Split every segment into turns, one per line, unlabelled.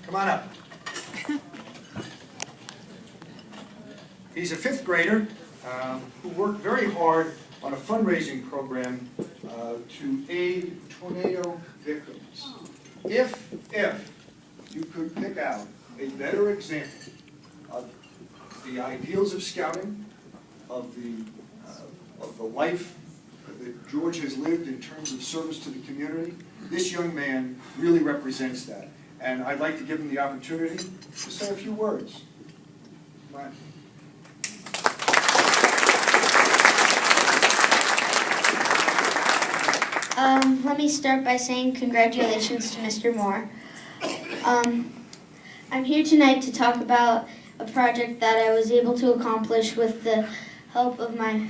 Come on up. He's a 5th grader who worked very hard on a fundraising program to aid tornado victims. If you could pick out a better example of the ideals of scouting, of the life that George has lived in terms of service to the community, this young man really represents that. And I'd like to give him the opportunity to say a few words. Come on.
Let me start by saying congratulations to Mr. Moore. I'm here tonight to talk about a project that I was able to accomplish with the help of my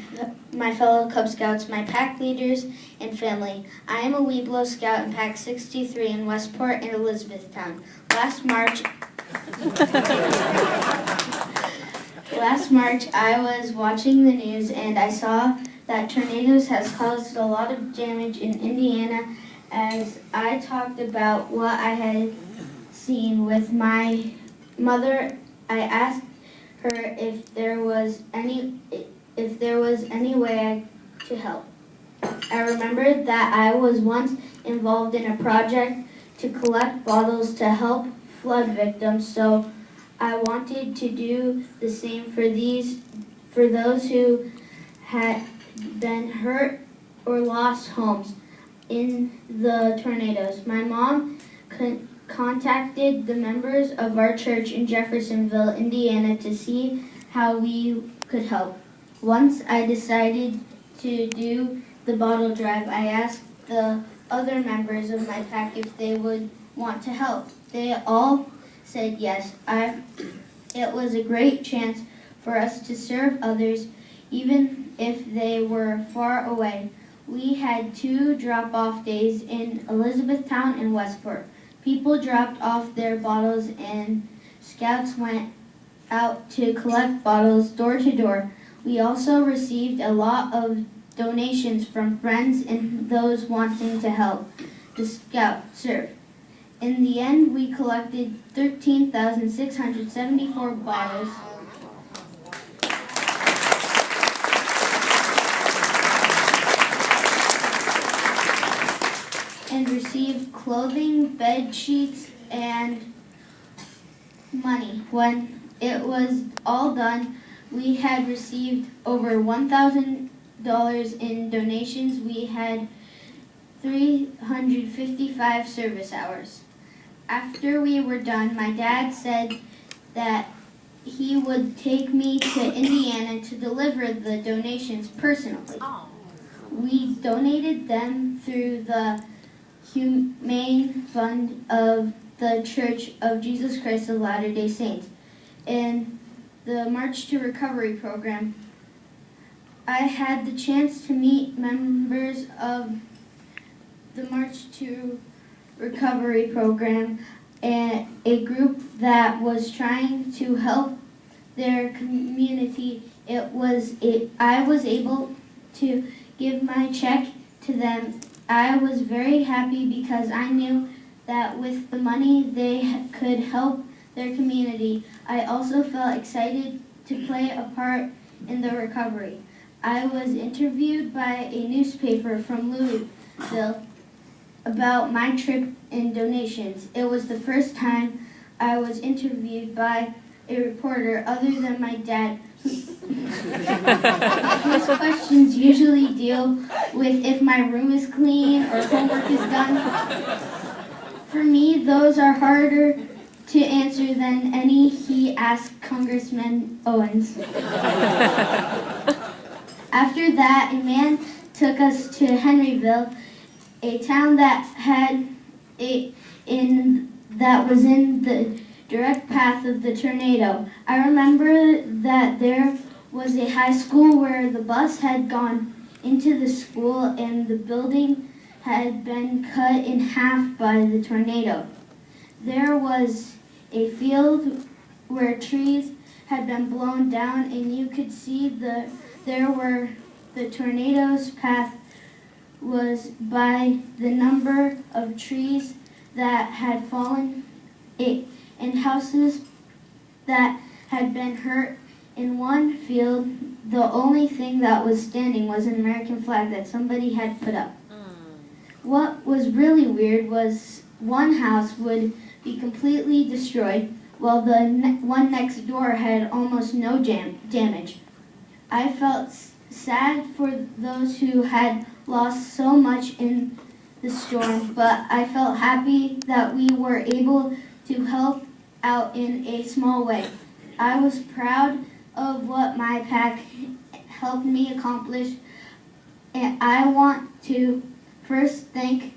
fellow Cub Scouts, my pack leaders, and family. I am a Weeblo Scout in Pack 63 in Westport and Elizabethtown. Last March, I was watching the news and I saw that tornadoes has caused a lot of damage in Indiana. As I talked about what I had seen with my mother, I asked her if there was any way to help. I remembered that I was once involved in a project to collect bottles to help flood victims, so I wanted to do the same for those who had been hurt or lost homes in the tornadoes. My mom contacted the members of our church in Jeffersonville, Indiana to see how we could help. Once I decided to do the bottle drive, I asked the other members of my pack if they would want to help. They all said yes. It was a great chance for us to serve others, even if they were far away. We had 2 drop-off days in Elizabethtown and Westport. People dropped off their bottles and Scouts went out to collect bottles door to door. We also received a lot of donations from friends and those wanting to help the Scout serve. In the end, we collected 13,674 bottles. And received clothing, bed sheets, and money. When it was all done, we had received over $1,000 in donations. We had 355 service hours. After we were done, my dad said that he would take me to Indiana to deliver the donations personally. We donated them through the Humane Fund of the Church of Jesus Christ of Latter-day Saints. In the March to Recovery program, I had the chance to meet members of the March to Recovery program and a group that was trying to help their community. I was able to give my check to them. I was very happy because I knew that with the money they could help their community. I also felt excited to play a part in the recovery. I was interviewed by a newspaper from Louisville about my trip and donations. It was the first time I was interviewed by a reporter other than my dad, whose questions usually deal with if my room is clean or homework is done. For me, those are harder to answer than any he asked Congressman Owens. After that, a man took us to Henryville, a town that was in the direct path of the tornado. I remember that there was a high school where the bus had gone into the school and the building had been cut in half by the tornado. There was a field where trees had been blown down and you could see the tornado's path was by the number of trees that had fallen. and houses that had been hurt. In one field, the only thing that was standing was an American flag that somebody had put up. What was really weird was one house would be completely destroyed, while the one next door had almost no damage. I felt sad for those who had lost so much in the storm, but I felt happy that we were able to help out in a small way. I was proud of what my pack helped me accomplish, and I want to first thank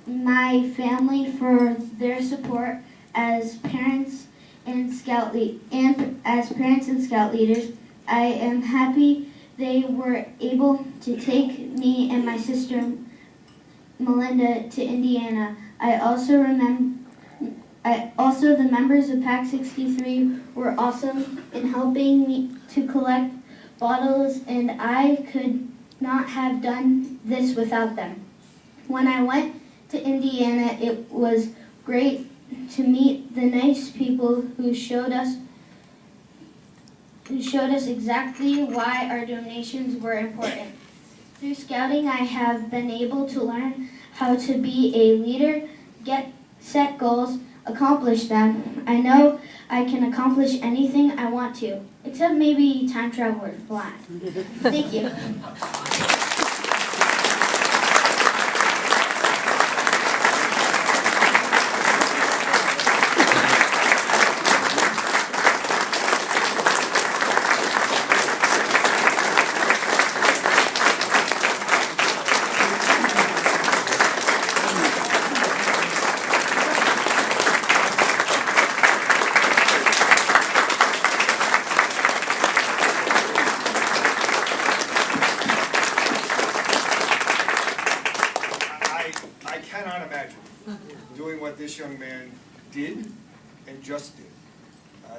my family for their support as parents and scout leaders. I am happy they were able to take me and my sister Melinda to Indiana. The members of Pack 63 were awesome in helping me to collect bottles, and I could not have done this without them. When I went to Indiana, it was great to meet the nice people who showed us exactly why our donations were important. Through scouting, I have been able to learn how to be a leader, set goals, accomplish them. I know I can accomplish anything I want to, except maybe time travel or fly. Thank you.
I cannot imagine doing what this young man did and just did.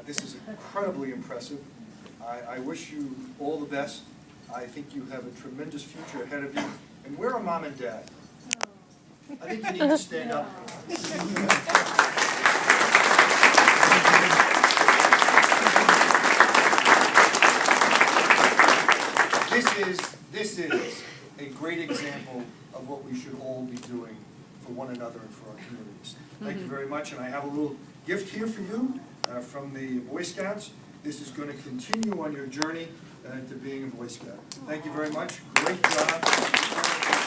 This is incredibly impressive. I wish you all the best. I think you have a tremendous future ahead of you. And where are Mom and Dad? I think you need to stand up. This is a great example of what we should all be doing for one another and for our communities. Thank you very much, and I have a little gift here for you from the Boy Scouts. This is going to continue on your journey to being a Boy Scout. Thank you very much. Great job.